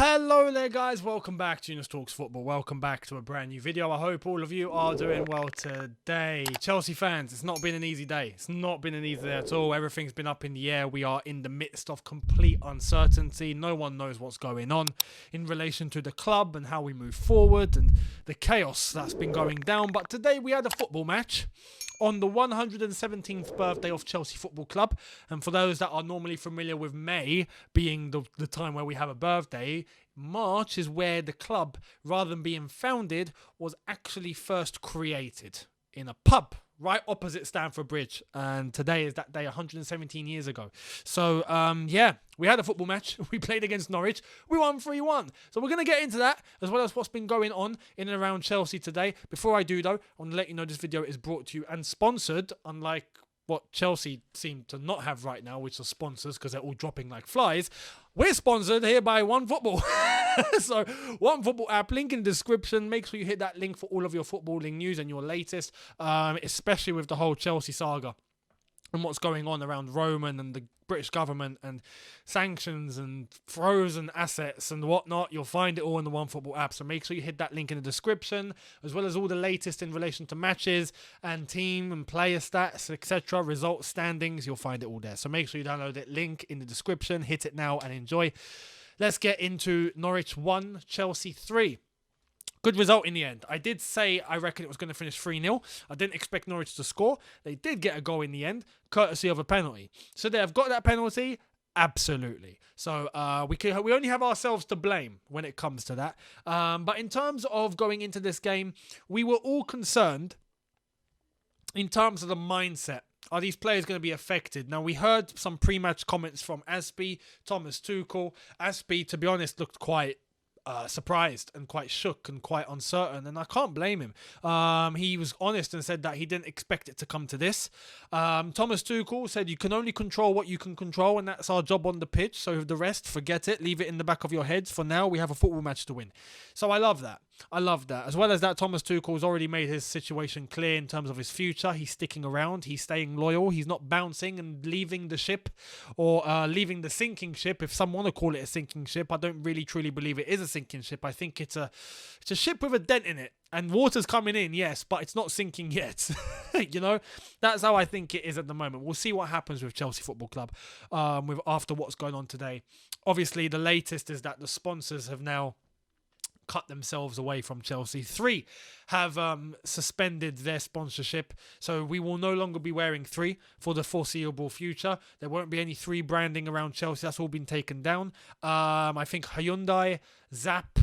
Hello there guys, welcome back to Younes Talks Football, welcome back to a brand new video. I hope all of you are doing well today. Chelsea fans, it's not been an easy day. It's not been an easy day at all. Everything's been up in the air. We are in the midst of complete uncertainty. No one knows what's going on in relation to the club and how we move forward and the chaos that's been going down. But today we had a football match on the 117th birthday of Chelsea Football Club. And for those that are normally familiar with May being the time where we have a birthday, March is where the club, rather than being founded, was actually first created in a pub right opposite Stamford Bridge. And today is that day 117 years ago. So, yeah, we had a football match. We played against Norwich. We won 3-1. So we're going to get into that, as well as what's been going on in and around Chelsea today. Before I do, though, I want to let you know this video is brought to you and sponsored, unlike what Chelsea seem to not have right now, which are sponsors because they're all dropping like flies. We're sponsored here by OneFootball. So, OneFootball app, link in the description. Make sure you hit that link for all of your footballing news and your latest, especially with the whole Chelsea saga and what's going on around Roman and the British government and sanctions and frozen assets and whatnot. You'll find it all in the OneFootball app. So make sure you hit that link in the description, as well as all the latest in relation to matches and team and player stats, etc., results, standings. You'll find it all there. So make sure you download it. Link in the description. Hit it now and enjoy. Let's get into Norwich 1, Chelsea 3. Good result in the end. I did say I reckon it was going to finish 3-0. I didn't expect Norwich to score. They did get a goal in the end, courtesy of a penalty. So they have got that penalty? Absolutely. So we only have ourselves to blame when it comes to that. But in terms of going into this game, we were all concerned in terms of the mindset. Are these players going to be affected? Now, we heard some pre-match comments from Aspie, Thomas Tuchel. Aspie, to be honest, looked quite surprised and quite shook and quite uncertain, and I can't blame him. He was honest and said that he didn't expect it to come to this. Thomas Tuchel said you can only control what you can control, and that's our job on the pitch. So the rest, forget it, leave it in the back of your heads. For now, we have a football match to win. So I love that. I love that. As well as that, Thomas Tuchel has already made his situation clear in terms of his future. He's sticking around. He's staying loyal. He's not bouncing and leaving the ship or leaving the sinking ship, if some want to call it a sinking ship. I don't really truly believe it is a sinking ship. I think it's a ship with a dent in it. And water's coming in, yes, but it's not sinking yet. You know, that's how I think it is at the moment. We'll see what happens with Chelsea Football Club after what's going on today. Obviously, the latest is that the sponsors have now cut themselves away from Chelsea. 3 have suspended their sponsorship, so we will no longer be wearing 3 for the foreseeable future. There won't be any 3 branding around Chelsea. That's all been taken down. I think Hyundai, Zap,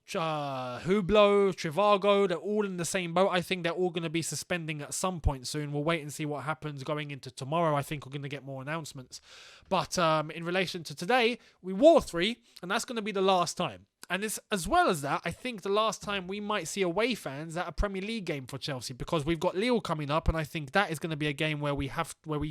Hublot, Trivago, they're all in the same boat. I think they're all going to be suspending at some point soon. We'll wait and see what happens going into tomorrow. I think we're going to get more announcements. But in relation to today, we wore 3, and that's going to be the last time. And it's, as well as that, I think the last time we might see away fans at a Premier League game for Chelsea, because we've got Lille coming up, and I think that is going to be a game where we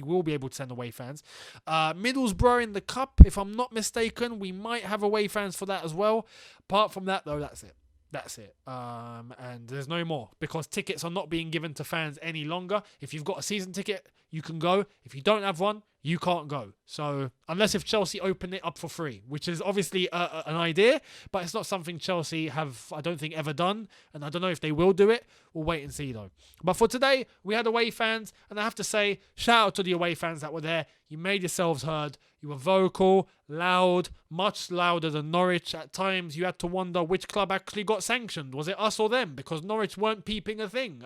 will be able to send away fans. Middlesbrough in the Cup, if I'm not mistaken, we might have away fans for that as well. Apart from that, though, that's it. That's it. And there's no more, because tickets are not being given to fans any longer. If you've got a season ticket, you can go. If you don't have one, you can't go. So unless if Chelsea open it up for free, which is obviously an idea, but it's not something Chelsea have, I don't think, ever done. And I don't know if they will do it. We'll wait and see, though. But for today, we had away fans. And I have to say, shout out to the away fans that were there. You made yourselves heard. You were vocal, loud, much louder than Norwich. At times, you had to wonder which club actually got sanctioned. Was it us or them? Because Norwich weren't peeping a thing,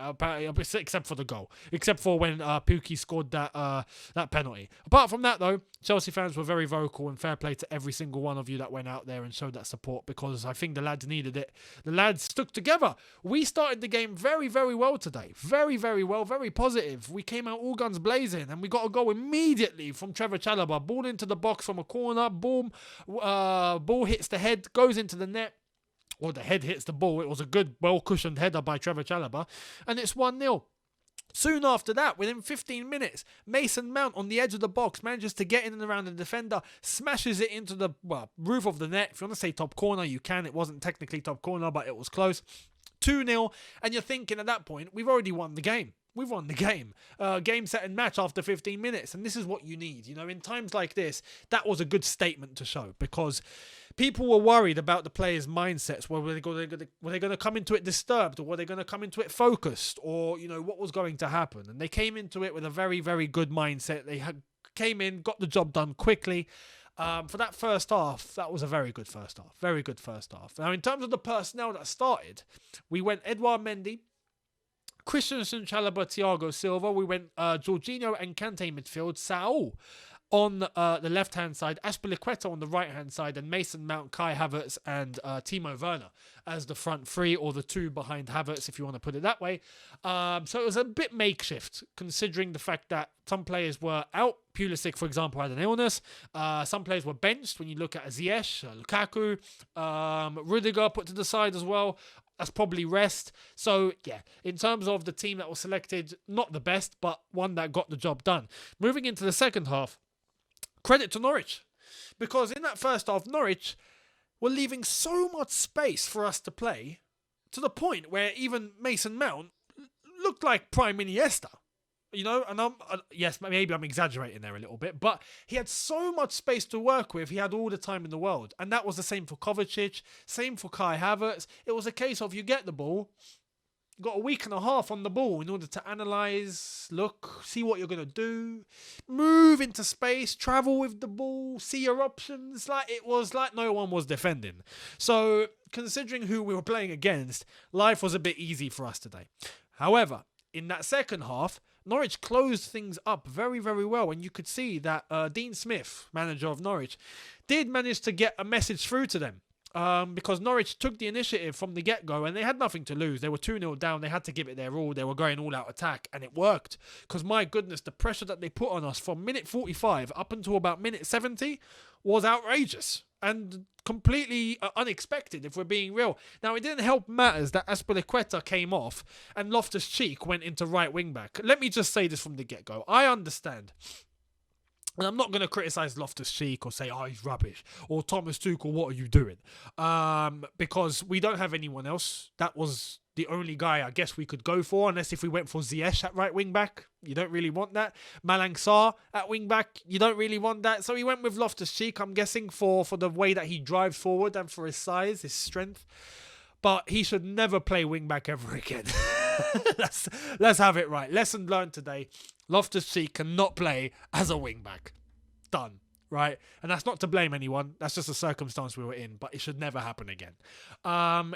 except for the goal. Except for when Pukki scored that penalty. Apart from that, though, Chelsea fans were very vocal, and fair play to every single one of you that went out there and showed that support, because I think the lads needed it. The lads stuck together. We started the game very, very well today. Very, very well. Very positive. We came out all guns blazing, and we got a goal immediately from Trevor Chalobah. Ball into the box from a corner. Boom. Ball hits the head, goes into the net. Or the head hits the ball. It was a good, well-cushioned header by Trevor Chalobah. And it's 1-0. Soon after that, within 15 minutes, Mason Mount on the edge of the box manages to get in and around the defender, smashes it into the roof of the net. If you want to say top corner, you can. It wasn't technically top corner, but it was close. 2-0, and you're thinking at that point, we've already won the game. we've won the game. Game, set and match after 15 minutes. And this is what you need. You know, in times like this, that was a good statement to show, because people were worried about the players' mindsets. Were they going to come into it disturbed, or were they going to come into it focused, or, you know, what was going to happen? And they came into it with a very, very good mindset. They came in, got the job done quickly. For that first half, that was a very good first half. Very good first half. Now, in terms of the personnel that started, we went Edouard Mendy, Christensen, Chalobah, Thiago Silva. We went Jorginho and Kante midfield, Saul on the left-hand side, Azpilicueta on the right-hand side, and Mason Mount, Kai Havertz, and Timo Werner as the front three, or the two behind Havertz, if you want to put it that way. So it was a bit makeshift, considering the fact that some players were out. Pulisic, for example, had an illness. Some players were benched. When you look at Ziyech, Lukaku, Rudiger put to the side as well. That's probably rest. So, yeah, in terms of the team that was selected, not the best, but one that got the job done. Moving into the second half, credit to Norwich, because in that first half, Norwich were leaving so much space for us to play, to the point where even Mason Mount looked like prime Iniesta. You know, and yes, maybe I'm exaggerating there a little bit, but he had so much space to work with. He had all the time in the world. And that was the same for Kovacic, same for Kai Havertz. It was a case of, you get the ball, you got a week and a half on the ball in order to analyse, look, see what you're going to do, move into space, travel with the ball, see your options. Like, it was like no one was defending. So, considering who we were playing against, life was a bit easy for us today. However, in that second half, Norwich closed things up very, very well. And you could see that Dean Smith, manager of Norwich, did manage to get a message through to them. Because Norwich took the initiative from the get-go, and they had nothing to lose. They were 2-0 down. They had to give it their all. They were going all-out attack, and it worked. Because, my goodness, the pressure that they put on us from minute 45 up until about minute 70 was outrageous and completely unexpected, if we're being real. Now, it didn't help matters that Azpilicueta came off and Loftus-Cheek went into right wing-back. Let me just say this from the get-go. I understand. And I'm not going to criticise Loftus-Cheek or say, oh, he's rubbish. Or Thomas Tuchel, what are you doing? Because we don't have anyone else. That was the only guy I guess we could go for, unless if we went for Ziyech at right wing-back. You don't really want that. Malang Sarr at wing-back. You don't really want that. So he went with Loftus-Cheek, I'm guessing, for the way that he drives forward and for his size, his strength. But he should never play wing-back ever again. Let's have it right. Lesson learned today. Loftus-Cheek cannot play as a wing-back. Done. Right? And that's not to blame anyone. That's just a circumstance we were in. But it should never happen again.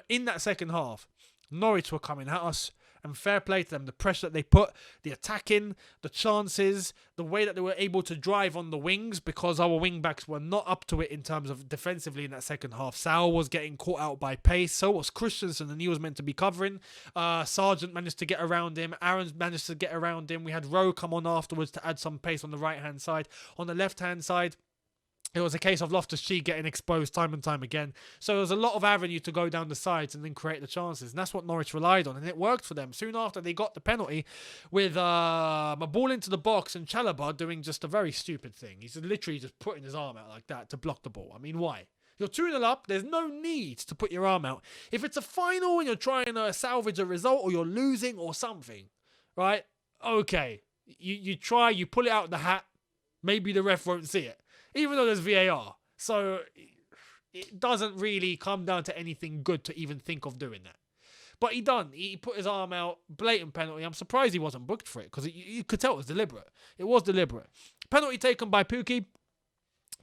In that second half, Norwich were coming at us. And fair play to them. The pressure that they put, the attacking, the chances, the way that they were able to drive on the wings, because our wing-backs were not up to it in terms of defensively in that second half. Saul was getting caught out by pace. So was Christensen, and he was meant to be covering. Sargent managed to get around him. Aaron's managed to get around him. We had Rowe come on afterwards to add some pace on the right-hand side. On the left-hand side, it was a case of Loftus-Cheek getting exposed time and time again. So there was a lot of avenue to go down the sides and then create the chances. And that's what Norwich relied on. And it worked for them. Soon after, they got the penalty with a ball into the box and Chalobah doing just a very stupid thing. He's literally just putting his arm out like that to block the ball. I mean, why? You're 2-0 up. There's no need to put your arm out. If it's a final and you're trying to salvage a result or you're losing or something, right? Okay. You try, you pull it out of the hat. Maybe the ref won't see it. Even though there's VAR. So it doesn't really come down to anything good to even think of doing that. But he done. He put his arm out. Blatant penalty. I'm surprised he wasn't booked for it, because you could tell it was deliberate. It was deliberate. Penalty taken by Pukki.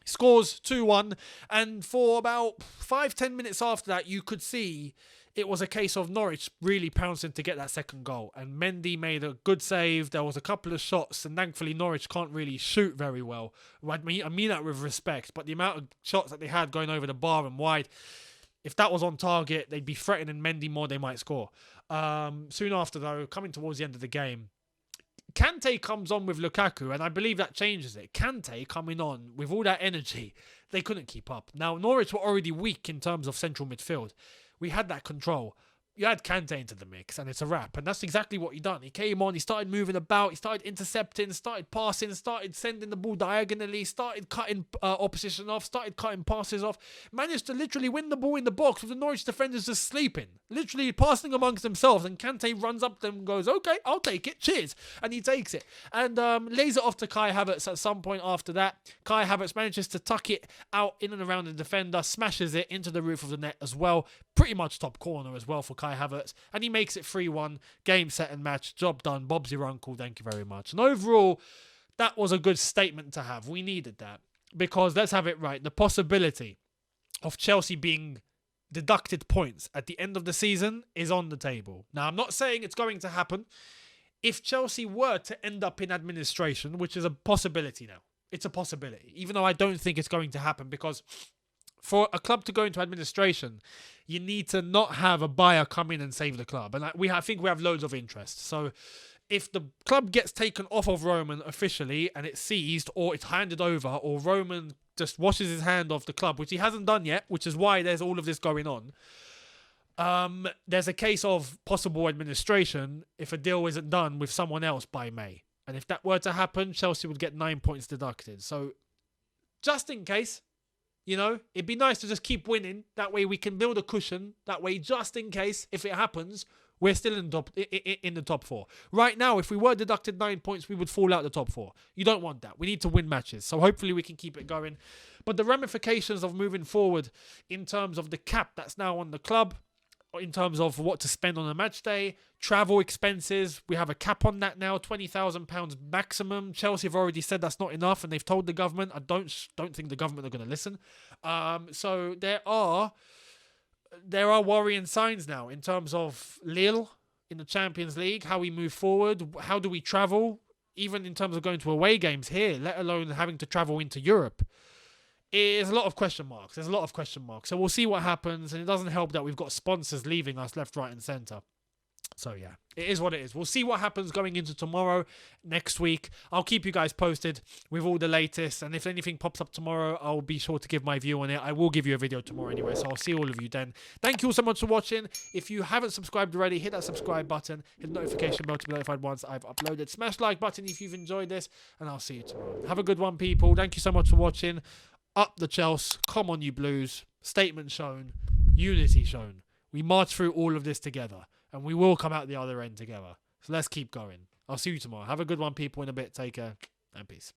Scores 2-1. And for about 5-10 minutes after that, you could see it was a case of Norwich really pouncing to get that second goal. And Mendy made a good save. There was a couple of shots, and thankfully Norwich can't really shoot very well. I mean that with respect, but the amount of shots that they had going over the bar and wide, if that was on target, they'd be threatening Mendy more, they might score. Soon after, though, coming towards the end of the game, Kante comes on with Lukaku, and I believe that changes it. Kante coming on with all that energy, they couldn't keep up. Now, Norwich were already weak in terms of central midfield. We had that control. you add Kante into the mix and it's a wrap. And that's exactly what he done. He came on, he started moving about, he started intercepting, started passing, started sending the ball diagonally, started cutting opposition off, started cutting passes off, managed to literally win the ball in the box with the Norwich defenders just sleeping, literally passing amongst themselves, and Kante runs up to them and goes, okay, I'll take it, cheers, and he takes it and lays it off to Kai Havertz at some point after that. Kai Havertz manages to tuck it out in and around the defender, smashes it into the roof of the net as well, pretty much top corner as well for Kai Havertz, and he makes it 3-1, game, set and match, job done, Bob's your uncle, thank you very much. And overall, that was a good statement to have. We needed that, because let's have it right, the possibility of Chelsea being deducted points at the end of the season is on the table. Now, I'm not saying it's going to happen. If Chelsea were to end up in administration, which is a possibility now, it's a possibility, even though I don't think it's going to happen, because for a club to go into administration, you need to not have a buyer come in and save the club. And I think we have loads of interest. So if the club gets taken off of Roman officially and it's seized or it's handed over, or Roman just washes his hand off the club, which he hasn't done yet, which is why there's all of this going on, there's a case of possible administration if a deal isn't done with someone else by May. And if that were to happen, Chelsea would get 9 points deducted. So just in case, you know, it'd be nice to just keep winning. That way we can build a cushion. That way, just in case, if it happens, we're still in the top 4. Right now, if we were deducted 9 points, we would fall out the top 4. You don't want that. We need to win matches. So hopefully we can keep it going. But the ramifications of moving forward in terms of the cap that's now on the club, in terms of what to spend on a match day, travel expenses, we have a cap on that now, £20,000 maximum. Chelsea have already said that's not enough, and they've told the government. I don't think the government are going to listen. So there are worrying signs now in terms of Lille in the Champions League, how we move forward, how do we travel, even in terms of going to away games here, let alone having to travel into Europe. There's a lot of question marks. So we'll see what happens, and it doesn't help that we've got sponsors leaving us left, right and centre. So yeah, it is what it is. We'll see what happens going into tomorrow, next week. I'll keep you guys posted with all the latest, and if anything pops up tomorrow, I'll be sure to give my view on it. I will give you a video tomorrow anyway, so I'll see all of you then. Thank you all so much for watching. If you haven't subscribed already, hit that subscribe button, hit the notification bell to be notified once I've uploaded. Smash the like button if you've enjoyed this, and I'll see you tomorrow. Have a good one, people. Thank you so much for watching. Up the Chelsea, come on you Blues, statement shown, unity shown. We march through all of this together, and we will come out the other end together. So let's keep going. I'll see you tomorrow. Have a good one, people, in a bit. Take care, and peace.